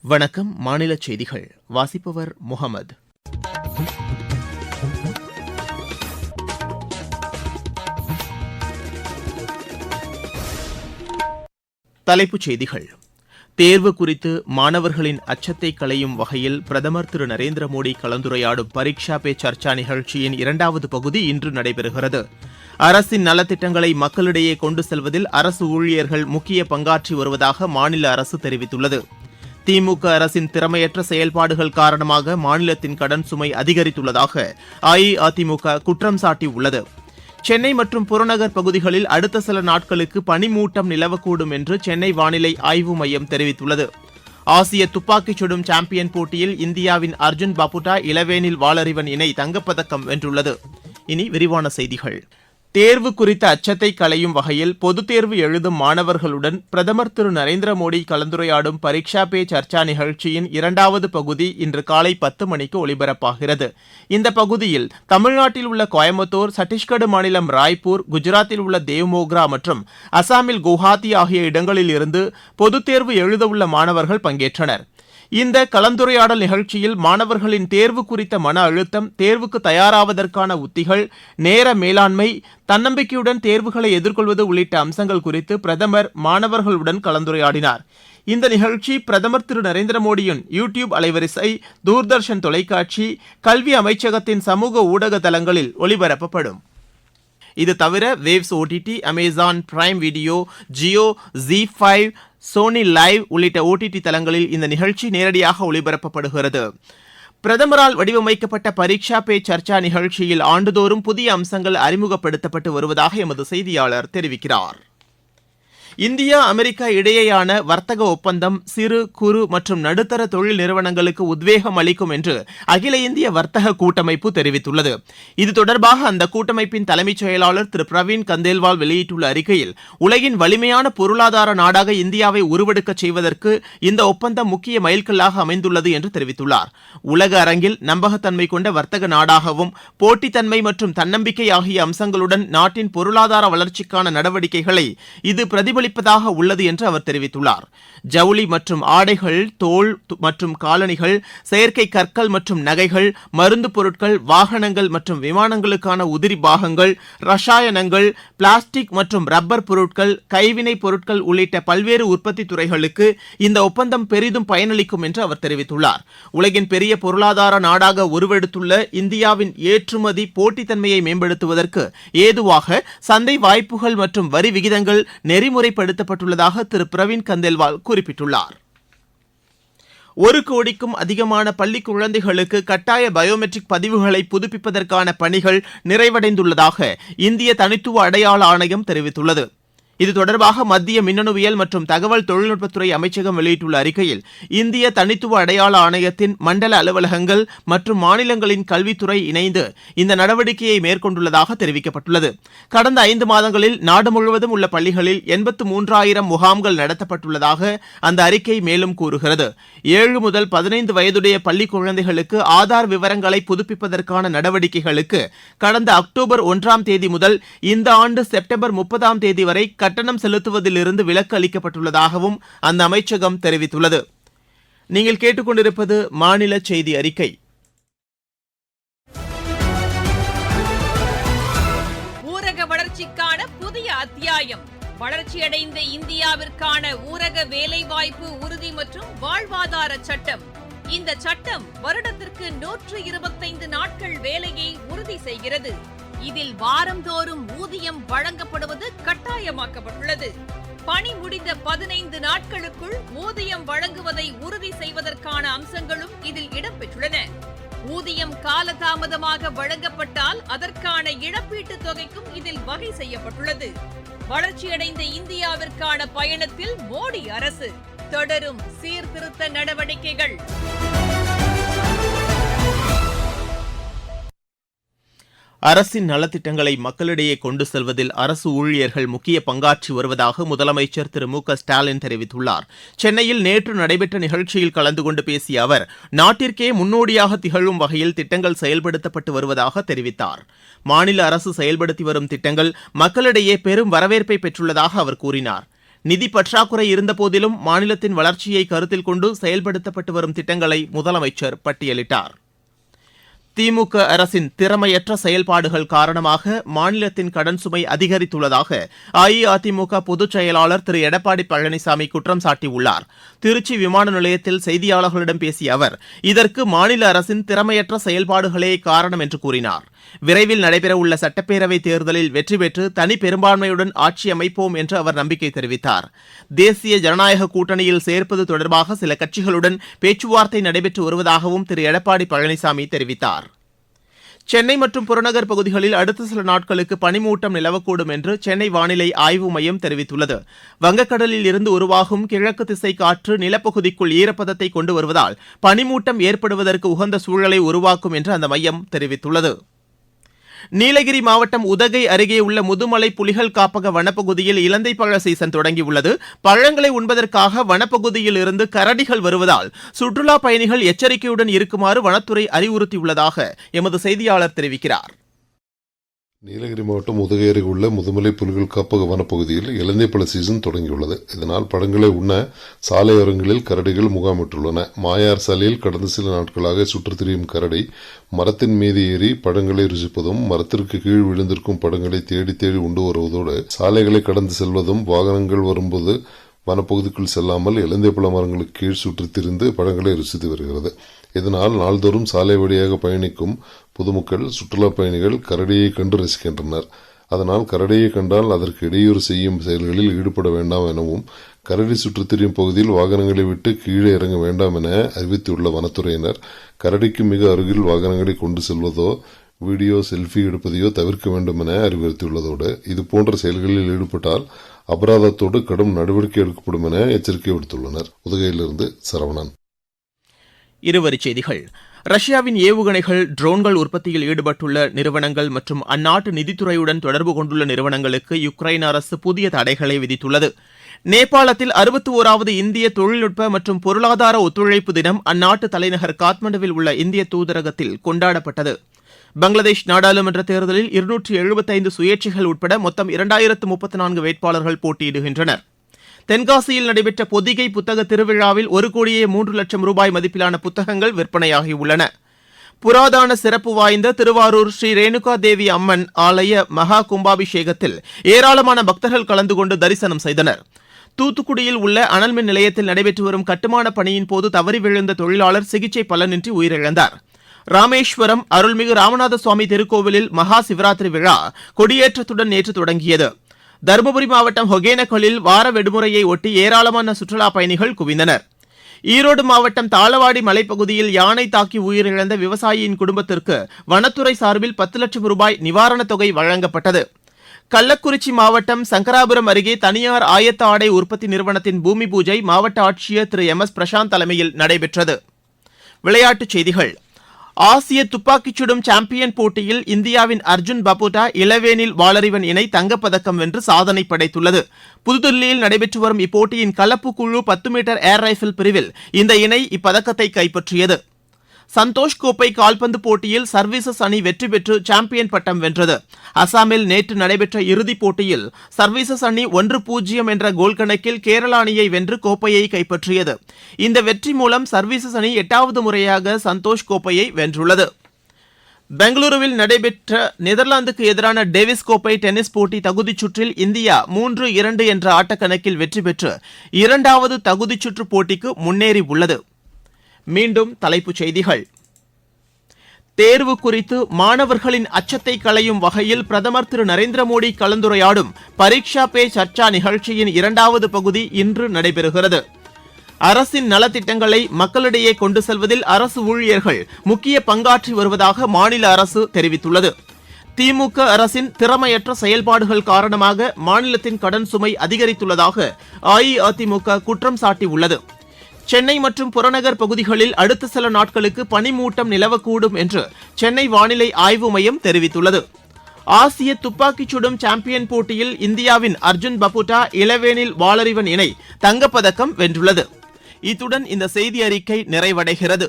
வணக்கம். மாநில செய்திகள் வாசிப்பவர் முகமது. தலைப்புச் செய்திகள். தேர்வு குறித்து மாணவர்களின் அச்சத்தை களையும் வகையில் பிரதமர் திரு நரேந்திர மோடி கலந்துரையாடும் பரீக்ஷா பே சர்ச்சா நிகழ்ச்சியின் இரண்டாவது பகுதி இன்று நடைபெறுகிறது. அரசின் நலத்திட்டங்களை மக்களிடையே கொண்டு செல்வதில் அரசு ஊழியர்கள் முக்கிய பங்காற்றி வருவதாக மாநில அரசு தெரிவித்துள்ளது. திமுக அரசின் திறமையற்ற செயல்பாடுகள் காரணமாக மாநிலத்தின் கடன் சுமை அதிகரித்துள்ளதாக அஇஅதிமுக குற்றம் சாட்டியுள்ளது. சென்னை மற்றும் புறநகர் பகுதிகளில் அடுத்த சில நாட்களுக்கு பனிமூட்டம் நிலவக்கூடும் என்று சென்னை வானிலை ஆய்வு மையம் தெரிவித்துள்ளது. ஆசிய துப்பாக்கிச் சுடும் சாம்பியன் போட்டியில் இந்தியாவின் அர்ஜுன் பாபுட்டா இளவேனில் வாளறிவன் இணை தங்கப்பதக்கம் வென்றுள்ளது. இனி விரிவான செய்திகள். தேர்வு குறித்த அச்சத்தை களையும் வகையில் பொதுத் தேர்வு எழுதும் மாணவர்களுடன் பிரதமர் திரு நரேந்திர மோடி கலந்துரையாடும் பரீக்ஷா பே சர்ச்சா நிகழ்ச்சியின் இரண்டாவது பகுதி இன்று காலை 10 மணிக்கு ஒலிபரப்பாகிறது. இந்த பகுதியில் தமிழ்நாட்டில் உள்ள கோயம்புத்தூர், சத்தீஸ்கர் மாநிலம் ராய்ப்பூர், குஜராத்தில் உள்ள தேவ்மோக்ரா மற்றும் அசாமில் குவஹாத்தி ஆகிய இடங்களில் இருந்து பொதுத் தேர்வு எழுதவுள்ள மாணவர்கள் பங்கேற்றனர். இந்த கலந்துரையாடல் நிகழ்ச்சியில் மாணவர்களின் தேர்வு குறித்த மன அழுத்தம், தேர்வுக்கு தயாராவதற்கான உத்திகள், நேர மேலாண்மை, தன்னம்பிக்கையுடன் தேர்வுகளை எதிர்கொள்வது உள்ளிட்ட அம்சங்கள் குறித்து பிரதமர் மாணவர்களுடன் கலந்துரையாடினார். இந்த நிகழ்ச்சி பிரதமர் திரு நரேந்திர மோடியின் யூடியூப் அலைவரிசை, தூர்தர்ஷன் தொலைக்காட்சி, கல்வி அமைச்சகத்தின் சமூக ஊடக தளங்களில் ஒளிபரப்பப்படும். இது தவிர Waves OTT, Amazon Prime Video, Jio, ZEE5, Sony LIV உள்ளிட்ட ஓடிடி தளங்களில் இந்த நிகழ்ச்சி நேரடியாக ஒளிபரப்பப்படுகிறது. பிரதமரால் வடிவமைக்கப்பட்ட பரீக்ஷா பே சர்ச்சா நிகழ்ச்சியில் ஆண்டுதோறும் புதிய அம்சங்கள் அறிமுகப்படுத்தப்பட்டு வருவதாக எமது செய்தியாளர் தெரிவிக்கிறார். இந்தியா அமெரிக்கா இடையேயான வர்த்தக ஒப்பந்தம் சிறு, குறு மற்றும் நடுத்தர தொழில் நிறுவனங்களுக்கு உத்வேகம் அளிக்கும் என்று அகில இந்திய வர்த்தக கூட்டமைப்பு தெரிவித்துள்ளது. இது தொடர்பாக அந்த கூட்டமைப்பின் தலைமைச் செயலாளர் திரு பிரவீன் கந்தேல்வால் வெளியிட்டுள்ள அறிக்கையில், உலகின் வலிமையான பொருளாதார நாடாக இந்தியாவை உருவெடுக்கச் செய்வதற்கு இந்த ஒப்பந்தம் முக்கிய மைல்கல்லாக அமைந்துள்ளது என்று தெரிவித்துள்ளார். உலக அரங்கில் நம்பகத்தன்மை கொண்ட வர்த்தக நாடாகவும் போட்டித்தன்மை மற்றும் தன்னம்பிக்கை ஆகிய அம்சங்களுடன் நாட்டின் பொருளாதார வளர்ச்சிக்கான நடவடிக்கைகளை இது பிரதிபலிப்பதாக உள்ளது என்று அவர் தெரிவித்துள்ளார். ஜவுளி மற்றும் ஆடைகள், தோல் மற்றும் காலணிகள், செயற்கை கற்கள் மற்றும் நகைகள், மருந்து பொருட்கள், வாகனங்கள் மற்றும் விமானங்களுக்கான உதிரி பாகங்கள், ரசாயனங்கள், பிளாஸ்டிக் மற்றும் ரப்பர் பொருட்கள், கைவினை பொருட்கள் உள்ளிட்ட பல்வேறு உற்பத்தி துறைகளுக்கு இந்த ஒப்பந்தம் பெரிதும் பயனளிக்கும் என்று அவர் தெரிவித்துள்ளார். உலகின் பெரிய பொருளாதார நாடாக உருவெடுத்துள்ள இந்தியாவின் ஏற்றுமதி போட்டித்தன்மையை மேம்படுத்துவதற்கு ஏதுவாக சந்தை வாய்ப்புகள் மற்றும் வரி விகிதங்கள் நெறிமுறைப்படுத்தப்பட்டுள்ளதாக திரு பிரவீன் கந்தேல்வால் குறிப்பிட்டுள்ளார். 1 கோடிக்கும் அதிகமான பள்ளி குழந்தைகளுக்கு கட்டாய பயோமெட்ரிக் பதிவுகளை புதுப்பிப்பதற்கான பணிகள் நிறைவடைந்துள்ளதாக இந்திய தனித்துவ அடையாள ஆணையம் தெரிவித்துள்ளது. இது தொடர்பாக மத்திய மின்னணுவியல் மற்றும் தகவல் தொழில்நுட்பத்துறை அமைச்சகம் வெளியிட்டுள்ள அறிக்கையில், இந்திய தனித்துவ அடையாள ஆணையத்தின் மண்டல அலுவலகங்கள் மற்றும் மாநிலங்களின் கல்வித்துறை இணைந்து இந்த நடவடிக்கையை மேற்கொண்டுள்ளதாக தெரிவிக்கப்பட்டுள்ளது. கடந்த 5 மாதங்களில் நாடு முழுவதும் உள்ள பள்ளிகளில் 83,000 முகாம்கள் நடத்தப்பட்டுள்ளதாக அந்த அறிக்கை மேலும் கூறுகிறது. 7 முதல் 15 வயதுடைய பள்ளி குழந்தைகளுக்கு ஆதார் விவரங்களை புதுப்பிப்பதற்கான நடவடிக்கைகளுக்கு கடந்த அக்டோபர் 1ஆம் தேதி முதல் இந்த ஆண்டு செப்டம்பர் 30ஆம் தேதி வரை கட்டணம் செலுத்துவதிலிருந்து விலக்கு அளிக்கப்பட்டுள்ளதாகவும் அந்த அமைச்சகம் தெரிவித்துள்ளது. நீங்கள் கேட்டுக்கொண்டிருப்பது மாநில செய்தி அறிக்கை. ஊரக வளர்ச்சிக்கான புதிய அத்தியாயம். வளர்ச்சியடைந்த இந்தியாவிற்கான ஊரக வேலைவாய்ப்பு உறுதி மற்றும் வாழ்வாதார சட்டம். இந்த சட்டம் வருடத்திற்கு 125 நாட்கள் வேலையை உறுதி செய்கிறது. இதில் வாரந்தோறும் ஊதியம் வழங்கப்படுவது கட்டாயமாக்கப்பட்டுள்ளது. பணி முடிந்த 15 நாட்களுக்குள் ஊதியம் வழங்குவதை உறுதி செய்வதற்கான அம்சங்களும் இதில் இடம்பெற்றுள்ளன. ஊதியம் காலதாமதமாக வழங்கப்பட்டால் அதற்கான இழப்பீட்டுத் தொகைக்கும் இதில் வகை செய்யப்பட்டுள்ளது. வளர்ச்சியடைந்த இந்தியாவிற்கான பயணத்தில் மோடி அரசு தொடரும் சீர்திருத்த நடவடிக்கைகள். அரசின் நலத்திட்டங்களை மக்களிடையே கொண்டு செல்வதில் அரசு ஊழியர்கள் முக்கிய பங்காற்றி வருவதாக முதலமைச்சர் திரு மு க ஸ்டாலின் தெரிவித்துள்ளார். சென்னையில் நேற்று நடைபெற்ற நிகழ்ச்சியில் கலந்து கொண்டு பேசிய அவர், நாட்டிற்கே முன்னோடியாக திகழும் வகையில் திட்டங்கள் செயல்படுத்தப்பட்டு வருவதாக தெரிவித்தார். மாநில அரசு செயல்படுத்தி வரும் திட்டங்கள் மக்களிடையே பெரும் வரவேற்பை பெற்றுள்ளதாக அவர் கூறினார். நிதி பற்றாக்குறை இருந்தபோதிலும் மாநிலத்தின் வளர்ச்சியை கருத்தில் கொண்டு செயல்படுத்தப்பட்டு வரும் திட்டங்களை முதலமைச்சர் பட்டியலிட்டார். திமுக அரசின் திறமையற்ற செயல்பாடுகள் காரணமாக மாநிலத்தின் கடன் சுமை அதிகரித்துள்ளதாக அஇஅதிமுக பொதுச் செயலாளர் திரு எடப்பாடி பழனிசாமி குற்றம் சாட்டியுள்ளார். திருச்சி விமான நிலையத்தில் செய்தியாளர்களிடம் பேசிய அவர், இதற்கு மாநில அரசின் திறமையற்ற செயல்பாடுகளே காரணம் என்று கூறினார். விரைவில் நடைபெறவுள்ள சட்டப்பேரவைத் தேர்தலில் வெற்றி பெற்று தனி பெரும்பான்மையுடன் ஆட்சி அமைப்போம் என்று அவர் நம்பிக்கை தெரிவித்தார். தேசிய ஜனநாயக கூட்டணியில் சேர்ப்பது தொடர்பாக சில கட்சிகளுடன் பேச்சுவார்த்தை நடைபெற்று வருவதாகவும் திரு எடப்பாடி பழனிசாமி தெரிவித்தார். சென்னை மற்றும் புறநகர் பகுதிகளில் அடுத்த சில நாட்களுக்கு பனிமூட்டம் நிலவக்கூடும் என்று சென்னை வானிலை ஆய்வு மையம் தெரிவித்துள்ளது. வங்கக்கடலில் இருந்து உருவாகும் கிழக்கு திசை காற்று நிலப்பகுதிக்குள் ஈரப்பதத்தை கொண்டு வருவதால் பனிமூட்டம் ஏற்படுவதற்கு உகந்த சூழலை உருவாக்கும் என்று அந்த மையம் தெரிவித்துள்ளது. நீலகிரி மாவட்டம் உதகை அருகே உள்ள முதுமலை புலிகள் காப்பக வனப்பகுதியில் இலந்தை பழ சீசன் தொடங்கியுள்ளது. பழங்களை உண்பதற்காக வனப்பகுதியில் இருந்து கரடிகள் வருவதால் சுற்றுலா பயணிகள் எச்சரிக்கையுடன் இருக்குமாறு வனத்துறை அறிவுறுத்தியுள்ளதாக எமது செய்தியாளர் தெரிவிக்கிறார். நீலகிரி மாவட்டம் உதகை அருகே உள்ள முதுமலை புலிகள் காப்பக வனப்பகுதியில் இலந்தை பழ சீசன் தொடங்கியுள்ளது. இதனால் பழங்களை உண்ண சாலையோரங்களில் கரடிகள் முகாமிட்டுள்ளன. மாயார் சாலையில் கடந்த சில நாட்களாக சுற்றித் திரியும் கரடி மரத்தின் மீது ஏறி பழங்களை ருசிப்பதும் மரத்திற்கு கீழ் விழுந்திருக்கும் பழங்களை தேடி தேடி உண்டு வருவதோடு சாலைகளை கடந்து செல்வதும் வாகனங்கள் வரும்போது வனப்பகுதிக்குள் செல்லாமல் இலந்தை பழ மரங்களுக்கு கீழ் சுற்றித் திரிந்து பழங்களை ருசித்து வருகிறது. இதனால் நாள்தோறும் சாலை வழியாக பயணிக்கும் பொதுமக்கள் சுற்றுலா பயணிகள் கரடியை கண்டு ரசிக்கின்றனர். அதனால் கரடியை கண்டால் அதற்கு இடையூறு செய்யும் செயல்களில் ஈடுபட வேண்டாம் எனவும் கரடி சுற்றித் திரியும் பகுதியில் வாகனங்களை விட்டு கீழே இறங்க வேண்டாம் என அறிவித்துள்ள வனத்துறையினர் கரடிக்கு மிக அருகில் வாகனங்களை கொண்டு செல்வதோ வீடியோ செல்ஃபி எடுப்பதையோ தவிர்க்க வேண்டும் என அறிவுறுத்தியுள்ளதோடு இதுபோன்ற செயல்களில் ஈடுபட்டால் அபராதத்தோடு கடும் நடவடிக்கை எடுக்கப்படும் என எச்சரிக்கை விடுத்துள்ளனர். உதகையிலிருந்து சரவணன். இருவரிச் செய்திகள். ரஷ்யாவின் ஏவுகணைகள், ட்ரோன்கள் உற்பத்தியில் ஈடுபட்டுள்ள நிறுவனங்கள் மற்றும் அந்நாட்டு நிதித்துறையுடன் தொடர்பு கொண்டுள்ள நிறுவனங்களுக்கு யுக்ரைன் அரசு புதிய தடைகளை விதித்துள்ளது. நேபாளத்தில் 61வது இந்திய தொழில்நுட்ப மற்றும் பொருளாதார ஒத்துழைப்பு தினம் அந்நாட்டு தலைநகர் காத்மண்டுவில் உள்ள இந்திய தூதரகத்தில் கொண்டாடப்பட்டது. பங்களாதேஷ் நாடாளுமன்ற தேர்தலில் 275 சுயேட்சைகள் உட்பட மொத்தம் 2034 வேட்பாளர்கள் போட்டியிடுகின்றனர். தென்காசியில் நடைபெற்ற பொதிகை புத்தக திருவிழாவில் 1,03,00,000 ரூபாய் மதிப்பிலான புத்தகங்கள் விற்பனையாகியுள்ளன. புராதான சிறப்பு வாய்ந்த திருவாரூர் ஸ்ரீ ரேணுகா தேவி அம்மன் ஆலய மகா கும்பாபிஷேகத்தில் ஏராளமான பக்தர்கள் கலந்து கொண்டு தரிசனம் செய்தனர். தூத்துக்குடியில் உள்ள அனல்மின் நிலையத்தில் நடைபெற்று வரும் கட்டுமான பணியின் போது தவறி விழுந்த தொழிலாளர் சிகிச்சை பலனின்றி உயிரிழந்தார். ராமேஸ்வரம் அருள்மிகு ராமநாத சுவாமி திருக்கோவிலில் மகா சிவராத்திரி விழா கொடியேற்றத்துடன் நேற்று தொடங்கியது. தருமபுரி மாவட்டம் ஒகேனக்கலில் வார விடுமுறையை ஒட்டி ஏராளமான சுற்றுலா பயணிகள் குவிந்தனர். ஈரோடு மாவட்டம் தாளவாடி மலைப்பகுதியில் யானை தாக்கி உயிரிழந்த விவசாயியின் குடும்பத்திற்கு வனத்துறை சார்பில் 10 லட்சம் ரூபாய் நிவாரணத் தொகை வழங்கப்பட்டது. கள்ளக்குறிச்சி மாவட்டம் சங்கராபுரம் அருகே தனியார் ஆயத்த ஆடை உற்பத்தி நிறுவனத்தின் பூமி பூஜை மாவட்ட ஆட்சியர் திரு MS பிரசாந்த் தலைமையில் நடைபெற்றது. விளையாட்டுச் செய்திகள். ஆசிய துப்பாக்கிச் சுடும் சாம்பியன் போட்டியில் இந்தியாவின் அர்ஜுன் பபுட்டா இளவேனில் வாளறிவன் இணை தங்கப்பதக்கம் வென்று சாதனை படைத்துள்ளது. புதுதில்லியில் நடைபெற்று வரும் இப்போட்டியின் கலப்பு குழு 10 மீட்டர் ஏர் ரைபிள் பிரிவில் இந்த இணை இப்பதக்கத்தை கைப்பற்றியது. சந்தோஷ் கோப்பை கால்பந்து போட்டியில் சர்வீசஸ் அணி வெற்றி பெற்று சாம்பியன் பட்டம் வென்றது. அசாமில் நேற்று நடைபெற்ற இறுதிப் போட்டியில் சர்வீசஸ் அணி 1-0 என்ற கோல் கணக்கில் கேரள அணியை வென்று கோப்பையை கைப்பற்றியது. இந்த வெற்றி மூலம் சர்வீசஸ் அணி 8வது முறையாக சந்தோஷ் கோப்பையை வென்றுள்ளது. பெங்களூருவில் நடைபெற்ற நெதர்லாந்துக்கு எதிரான டேவிஸ் கோப்பை டென்னிஸ் போட்டி தகுதிச் சுற்றில் இந்தியா 3-2 என்ற ஆட்டக்கணக்கில் வெற்றி பெற்று 2வது தகுதிச் சுற்று போட்டிக்கு முன்னேறி உள்ளது. மீண்டும் தலைப்புச் செய்திகள். தேர்வு குறித்து மாணவர்களின் அச்சத்தை களையும் வகையில் பிரதமர் திரு நரேந்திர மோடி கலந்துரையாடும் பரீட்சா பே சர்ச்சா நிகழ்ச்சியின் 2வது பகுதி இன்று நடைபெறுகிறது. அரசின் நலத்திட்டங்களை மக்களிடையே கொண்டு செல்வதில் அரசு ஊழியர்கள் முக்கிய பங்காற்றி வருவதாக மாநில அரசு தெரிவித்துள்ளது. திமுக அரசின் திறமையற்ற செயல்பாடுகள் காரணமாக மாநிலத்தின் கடன் சுமை அதிகரித்துள்ளதாக அஇஅதிமுக குற்றம் சாட்டியுள்ளது. சென்னை மற்றும் புறநகர் பகுதிகளில் அடுத்த சில நாட்களுக்கு பனிமூட்டம் நிலவக்கூடும் என்று சென்னை வானிலை ஆய்வு மையம் தெரிவித்துள்ளது. ஆசிய துப்பாக்கிச் சுடும் சாம்பியன் போட்டியில் இந்தியாவின் அர்ஜுன் பபுட்டா இளவேனில் வாளறிவன் இணை தங்கப்பதக்கம் வென்றுள்ளது. இத்துடன் இந்த செய்தி அறிக்கை நிறைவடைகிறது.